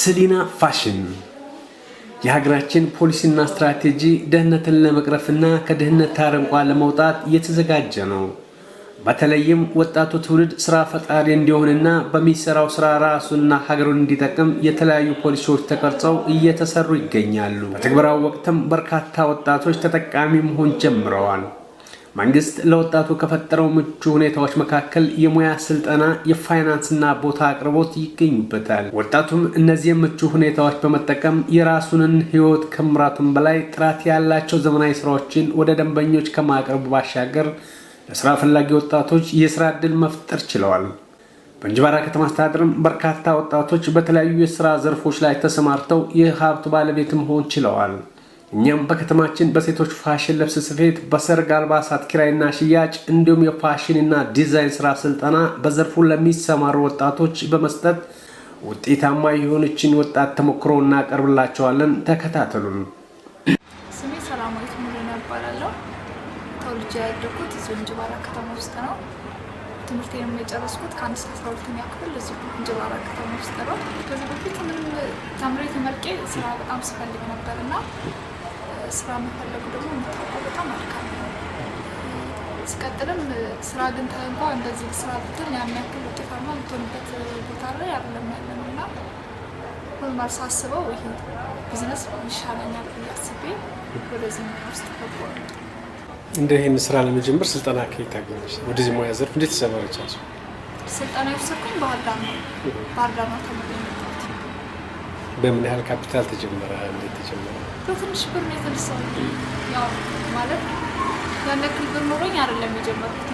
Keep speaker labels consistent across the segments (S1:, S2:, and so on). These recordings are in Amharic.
S1: ሰሊና ፋሽን የሀገራችን ፖሊሲና ስትራቴጂ ደህንነትን ለመቅረፍና ከድህነት አረንቋ ለመውጣት እየተዘጋጀ ነው። በተለይም ወጣቱ ትውልድ ስራ ፈጣሪ እንዲሆንና በሚሰራው ስራ ራሱና ሀገሩን እንዲጠቅም የተለያዩ ፖሊሲዎች ተቀርጸው እየተሰሩ ይገኛሉ። በትግበራው ወቅትም በርካታ ወጣቶች ተጠቃሚ መሆን ጀምረዋል። መንግስት ለወጣቱ ከፈጠረው ምቹ ሁኔታዎች መካከል የሙያ ስልጠና፣ የፋይናንስና ቦታ አቅርቦት ይገኙበታል። ወጣቱም እነዚህ ምቹ ሁኔታዎች በመጠቀም የራሱንን ህይወት ከመምራቱም በላይ ጥራት ያላቸው ዘመናዊ ስራዎችን ወደ ደንበኞች ከማቅረብ ባሻገር ለስራ ፈላጊ ወጣቶች የስራ ዕድል መፍጠር ችለዋል። በእንጅባራ ከተማ አስተዳደርም በርካታ ወጣቶች በተለያዩ የስራ ዘርፎች ላይ ተሰማርተው የሀብት ባለቤት መሆን ችለዋል። እኛም በከተማችን በሴቶች ፋሽን ልብስ ስፌት፣ በሰርግ አልባሳት ኪራይና ሽያጭ እንዲሁም የፋሽንና ዲዛይን ስራ ስልጠና በዘርፉ ለሚሰማሩ ወጣቶች በመስጠት ውጤታማ የሆነችን ወጣት ተሞክሮ እናቀርብላቸዋለን። ተከታተሉን።
S2: ስሜ ሰላማዊት ሙሉና እባላለሁ። ተወልጄ ያደግኩት እዚሁ እንጅባራ ከተማ ውስጥ ነው። ትምህርቴን የጨረስኩት ከ1 እስከ 12ኛ ክፍል እዚሁ እንጅባራ ከተማ ውስጥ ነው። ከዚህ በፊት ምንም ተምሬ ተመርቄ ስራ በጣም ስፈልግ ነበርና ስራ መፈለጉ ደግሞ የምታውቀው በጣም አድካሚ ነው። ሲቀጥልም ስራ ግን እንኳ እንደዚህ ስራ ብትል ያን ያክል ውጤታማ የምትሆንበት ቦታ ላይ አይደለም ያለነው እና ኖርማል ሳስበው ይሄ ቢዝነስ ይሻለኛል ብዬ አስቤ ወደዚህ ውስጥ ገባሁ።
S1: እንደ ይህን ስራ ለመጀመር ስልጠና ከየት አገኘሽ? ወደዚህ ሙያ ዘርፍ እንዴት ተሰማራች?
S2: ስልጠና የወሰድኩኝ ባህር ዳር ነው ተምሬ የመጣሁት።
S1: በምን ያህል ካፒታል ተጀመረ? እንዴት ተጀመረ?
S2: በትንሽ ብር ነው የተነሳው። ያው ማለት ያን ያክል ብር ኖሮኝ አይደለም የጀመርኩት።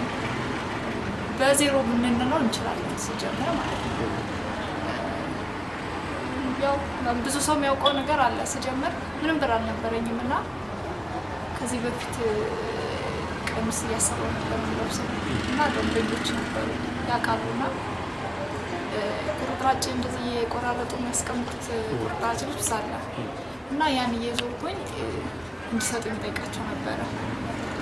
S2: በዜሮ ምንንነው እንችላለን ሲጀመር ማለት ነው። ያው ብዙ ሰው የሚያውቀው ነገር አለ። ስጀምር ምንም ብር አልነበረኝም እና ከዚህ በፊት ቀሚስ እያሰራሁ ነበር የምለብሰው እና ደንበኞች ነበሩ ያውቃሉና ቁርጥራጭ እንደዚህ የቆራረጡ የሚያስቀምጡት ቁርጥራጭ ልብስ አለ እና ያን እየዞርኩኝ እንዲሰጡኝ ጠይቃቸው ነበረ።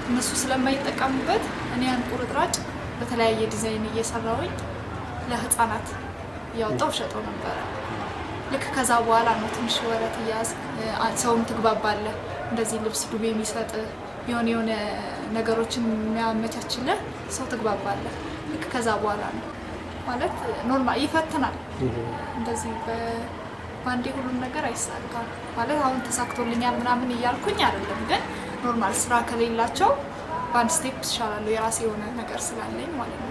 S2: እነሱ ስለማይጠቀሙበት እኔ ያን ቁርጥራጭ በተለያየ ዲዛይን እየሰራሁኝ ለህፃናት እያወጣሁ ሸጠው ነበረ። ልክ ከዛ በኋላ ነው ትንሽ ወረት እያዝ ሰውም ትግባባለህ። እንደዚህ ልብስ ዱቤ የሚሰጥ የሆነ ነገሮችን የሚያመቻችልህ ሰው ትግባባለህ። ልክ ከዛ በኋላ ነው ማለት ኖርማል ይፈትናል። እንደዚህ በአንዴ ሁሉም ነገር አይሳካም ማለት አሁን ተሳክቶልኛል ምናምን እያልኩኝ አይደለም፣ ግን ኖርማል ስራ ከሌላቸው በአንድ ስቴፕ ይሻላሉ የራሴ የሆነ ነገር ስላለኝ ማለት ነው።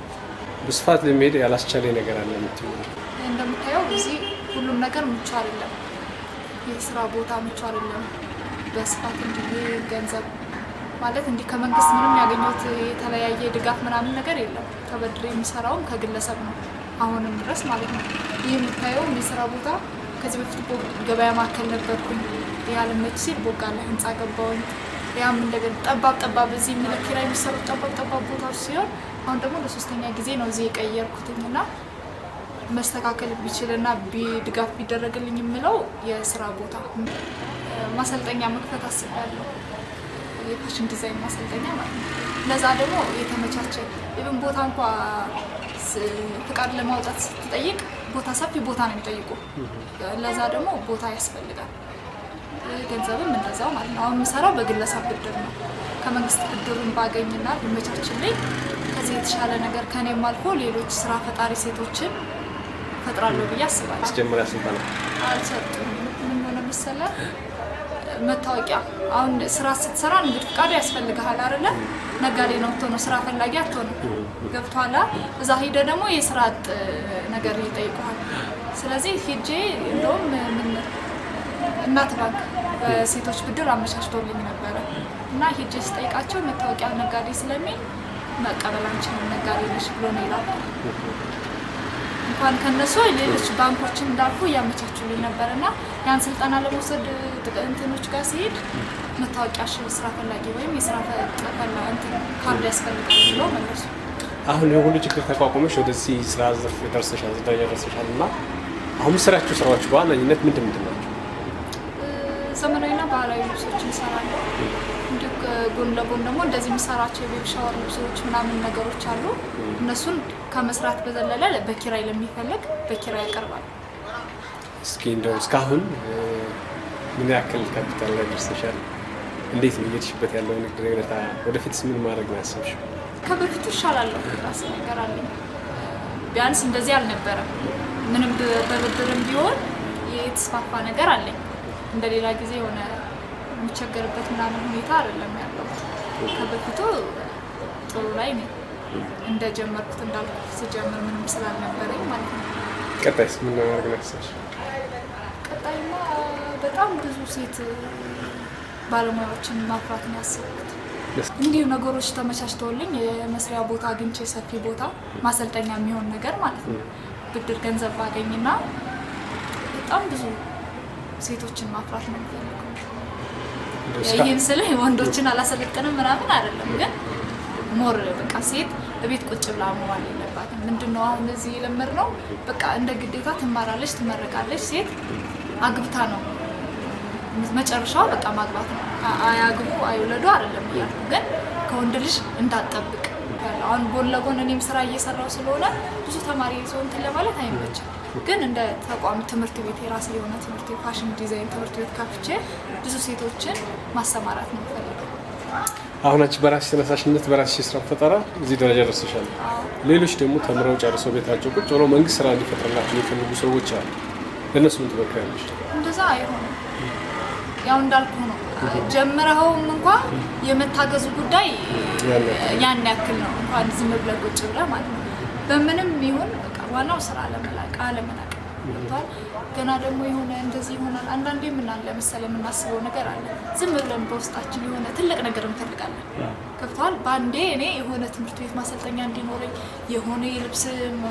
S1: በስፋት ለመሄድ ያላስቻለ ነገር አለ የምትይው?
S2: እንደምታየው እዚህ ሁሉም ነገር ምቹ አይደለም። የስራ ቦታ ምቹ አይደለም። በስፋት እንዲህ ገንዘብ ማለት እንዲህ ከመንግስት ምንም ያገኘሁት የተለያየ ድጋፍ ምናምን ነገር የለም። ተበድሬ የሚሰራውም ከግለሰብ ነው አሁንም ድረስ ማለት ነው። ይህ የምታየው የስራ ቦታ ከዚህ በፊት ገበያ ማዕከል ነበርኩኝ። ያለመች ሲል ቦጋለ ህንፃ ገባሁኝ። ያም እንደገና ጠባብ እዚህ ኪራይ የሚሰሩ ጠባብ ቦታዎች ሲሆን አሁን ደግሞ ለሶስተኛ ጊዜ ነው እዚህ የቀየርኩትኝና መስተካከል ቢችልና ድጋፍ ቢደረግልኝ የምለው የስራ ቦታ ማሰልጠኛ መክፈት አስቤያለሁ። የፋሽን ዲዛይን ማሰልጠኛ ማለት ነው። ለዛ ደግሞ የተመቻቸ ኢቭን ቦታ እንኳ ፍቃድ ለማውጣት ስትጠይቅ ቦታ ሰፊ ቦታ ነው የሚጠይቁ። ለዛ ደግሞ ቦታ ያስፈልጋል። ገንዘብም እንደዛው ማለት ነው። አሁን የምሰራው በግለሰብ ብድር ነው። ከመንግስት ብድሩን ባገኝና ቢመቻችልኝ ከዚህ የተሻለ ነገር ከኔም አልፎ ሌሎች ስራ ፈጣሪ ሴቶችን ፈጥራለሁ ብዬ አስባለሁ።
S1: ጀምራ ስልጠና
S2: አልሰጡም። ምን ሆነ መሰለህ መታወቂያ አሁን ስራ ስትሰራ ንግድ ፍቃድ ያስፈልግሃል አይደለ? ነጋዴ ነው የምትሆነው፣ ስራ ፈላጊ አትሆንም። ገብቶሃል? እዛ ሄደ ደግሞ የስራ አጥ ነገር ይጠይቁሃል። ስለዚህ ሄጄ እንደውም እናት ባንክ በሴቶች ብድር አመቻችቶልኝ ነበረ እና ሄጄ ስጠይቃቸው መታወቂያ ነጋዴ ስለሚል መቀበል አንችልም ነጋዴ ነሽ ብሎ ነው ይላል። እንኳን ከነሱ ሌሎች ባንኮችን እንዳልኩ እያመቻቹልኝ ነበርና ያን ስልጠና ለመውሰድ እንትኖች ጋር ሲሄድ መታወቂያ ስራ ፈላጊ ወይም የስራ ካርድ ያስፈልጋል ብሎ መለሱ።
S1: አሁን የሁሉ ችግር ተቋቁመሽ ወደዚህ ስራ ዘርፍ ደርሰሻል እና አሁን ስራችሁ ስራዎች በዋናነት ምንድን ናቸው?
S2: ዘመናዊና ባህላዊ ልብሶችን እሰራለሁ። እንዲሁ ጎን ለጎን ደግሞ እንደዚህ የምሰራቸው የቤቢ ሻወር ልብሶች ምናምን ነገሮች አሉ። እነሱን ከመስራት በዘለለ በኪራይ ለሚፈልግ በኪራይ ያቀርባል።
S1: እስኪ እንደው እስካሁን ምን ያክል ካፒታል ላይ ደርሰሻል? እንዴት ነው እየሄድሽበት ያለው ንግድ ሁኔታ? ወደፊትስ ምን ማድረግ ነው ያሰብሽው?
S2: ከበፊቱ እሻላለሁ። ራስ ነገር አለኝ። ቢያንስ እንደዚህ አልነበረም። ምንም በብድርም ቢሆን የተስፋፋ ነገር አለኝ። እንደሌላ ጊዜ የሆነ የሚቸገርበት ምናምን ሁኔታ አይደለም ያለው። ከበፊቱ ጥሩ ላይ ነኝ። እንደጀመርኩት እንዳልኩት ስጀምር ምንም ስላልነበረኝ ማለት ነው።
S1: ቀጣይስ ምን ማድረግ ነው ያሰብሽው?
S2: ቀጣይማ በጣም ብዙ ሴት ባለሙያዎችን ማፍራት ነው ያሰብኩት። እንዲሁ ነገሮች ተመቻችተውልኝ የመስሪያ ቦታ አግኝቼ ሰፊ ቦታ ማሰልጠኛ የሚሆን ነገር ማለት ነው ብድር ገንዘብ ባገኝና በጣም ብዙ ሴቶችን ማፍራት ነው የምፈልገው። ይህን ስልህ ወንዶችን አላሰለጥንም ምናምን አይደለም፣ ግን ሞር በቃ ሴት በቤት ቁጭ ብላ መዋል የለባትም። ምንድነው አሁን እዚህ የለመድነው በቃ እንደ ግዴታ ትማራለች፣ ትመረቃለች። ሴት አግብታ ነው መጨረሻው በቃ ማግባት ነው። አያግቡ አይውለዱ አይደለም እያልኩ ግን ከወንድ ልጅ እንዳትጠብቅ አሁን ጎን ለጎን እኔም ስራ እየሰራው ስለሆነ ብዙ ተማሪ ሰው እንትን ለማለት አይመችም። ግን እንደ ተቋም ትምህርት ቤት የራሴ የሆነ ትምህርት ቤት ፋሽን ዲዛይን ትምህርት ቤት ከፍቼ ብዙ ሴቶችን ማሰማራት ነው የምፈልገው።
S1: አሁን አንቺ በራስሽ ተነሳሽነት በራስሽ ስራ ፈጠራ እዚህ ደረጃ ደርሰሻል። ሌሎች ደግሞ ተምረው ጨርሰው ቤታቸው ቁጭ ብለው መንግስት ስራ እንዲፈጥርላቸው የሚፈልጉ ሰዎች አሉ። ለእነሱ ምን ትመክሪያለሽ?
S2: እንደዛ አይሆንም። ያው እንዳልኩ ነው። ጀምረኸውም እንኳን የመታገዙ ጉዳይ ያን ያክል ነው። እንኳን ዝም ብለህ ቁጭ ብለህ ማለት ነው። በምንም ይሁን በቃ ዋናው ስራ አለመናቅ ይባል። ገና ደግሞ የሆነ እንደዚህ ይሆናል። አንዳንዴ ምን አለ መሰለህ የምናስበው ነገር አለ። ዝም ብለን በውስጣችን የሆነ ትልቅ ነገር እንፈልጋለን። ገብቶሃል? በአንዴ እኔ የሆነ ትምህርት ቤት ማሰልጠኛ እንዲኖረኝ የሆነ የልብስ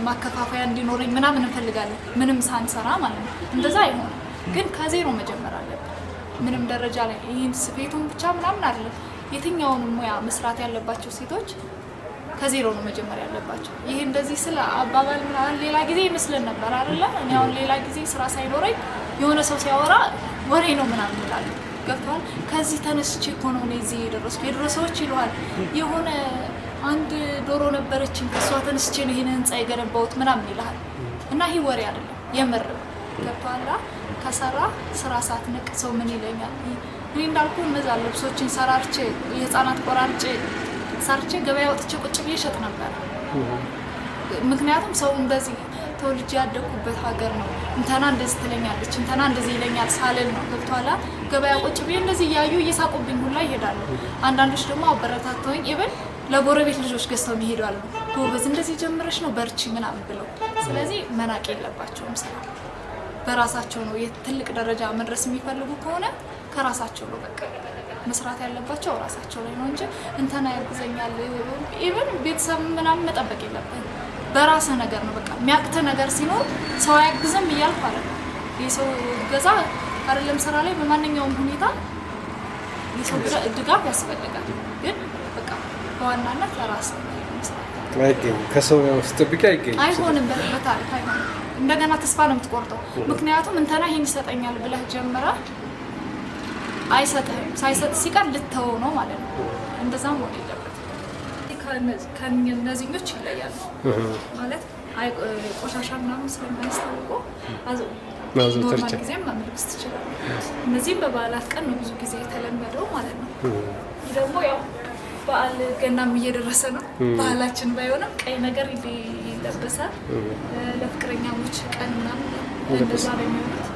S2: ማከፋፈያ እንዲኖረኝ ምናምን እንፈልጋለን። ምንም ሳንሰራ ማለት ነው። እንደዛ አይሆንም። ግን ከዜሮ መጀመር አለብን። ምንም ደረጃ ላይ ይህን ስፌቱን ብቻ ምናምን አይደለም። የትኛውንም ሙያ መስራት ያለባቸው ሴቶች ከዜሮ ነው መጀመር ያለባቸው። ይሄ እንደዚህ ስለ አባባል ምናምን ሌላ ጊዜ ይመስለን ነበር አይደለ? እኔ አሁን ሌላ ጊዜ ስራ ሳይኖረኝ የሆነ ሰው ሲያወራ ወሬ ነው ምናምን ይላሉ። ገብቶሃል? ከዚህ ተነስቼ እኮ ነው እኔ እዚህ የደረስኩ። የድሮ ሰዎች ይለዋል የሆነ አንድ ዶሮ ነበረችኝ ከእሷ ተነስቼ ነው ይሄን ህንፃ የገነባሁት ምናምን ይልሃል። እና ይሄ ወሬ አይደለም የምር ገብቶሃል? ከሰራ ስራ ሳትንቅ ሰው ምን ይለኛል? እኔ እንዳልኩ እነዛ ልብሶችን ሰራርቼ የህፃናት ቆራርጬ ሰርቼ ገበያ ወጥቼ ቁጭ ብዬ እሸጥ ነበር። ምክንያቱም ሰው እንደዚህ ተወልጄ ያደኩበት ሀገር ነው። እንተና እንደዚህ ትለኛለች፣ እንተና እንደዚህ ይለኛል ሳልል ነው ገብቶሃል? ገበያ ቁጭ ብዬ እንደዚህ እያዩ እየሳቁብኝ ሁላ ይሄዳሉ። አንዳንዶች ደግሞ አበረታተውኝ ኢቭን ለጎረቤት ልጆች ገዝተው ይሄዳሉ። ጎበዝ እንደዚህ ጀምረሽ ነው በርቺ ምናምን ብለው። ስለዚህ መናቅ የለባቸውም። ስራ በራሳቸው ነው። የትልቅ ደረጃ መድረስ የሚፈልጉ ከሆነ ከራሳቸው ነው በቃ መስራት ያለባቸው ራሳቸው ላይ ነው እንጂ እንተና ያግዘኛል ኢቭን ቤተሰብ ምናምን መጠበቅ የለብን። በራስህ ነገር ነው በቃ የሚያቅትህ ነገር ሲኖር ሰው አያግዝም እያልኩ አይደለም። የሰው እገዛ አይደለም ስራ ላይ በማንኛውም ሁኔታ የሰው ድጋፍ ያስፈልጋል። ግን በቃ በዋናነት ለራስህ መስራት
S1: አይገኝም። ከሰው ስትጠብቂ
S2: አይሆንም። በታሪክ አይሆንም። እንደገና ተስፋ ነው የምትቆርጠው። ምክንያቱም እንተና ይሄን ይሰጠኛል ብለህ ጀምረህ አይሰጥህም። ሳይሰጥ ሲቀር ልተወው ነው ማለት ነው። እንደዛም ሆነ የለበትም። ከእነዚህኞች ይለያሉ ማለት ቆሻሻ ምናምን ስለማያስታውቁ ኖርማል ጊዜም ማምለክስ ትችላለህ። እነዚህም በበዓላት ቀን ነው ብዙ ጊዜ የተለመደው ማለት ነው። ይህ ደግሞ ያው በዓል ገናም እየደረሰ ነው። ባህላችን ባይሆንም ቀይ ነገር ይለበሳል። ለፍቅረኛሞች ቀን ምናምን እንደዛ ነው የሚሆኑት።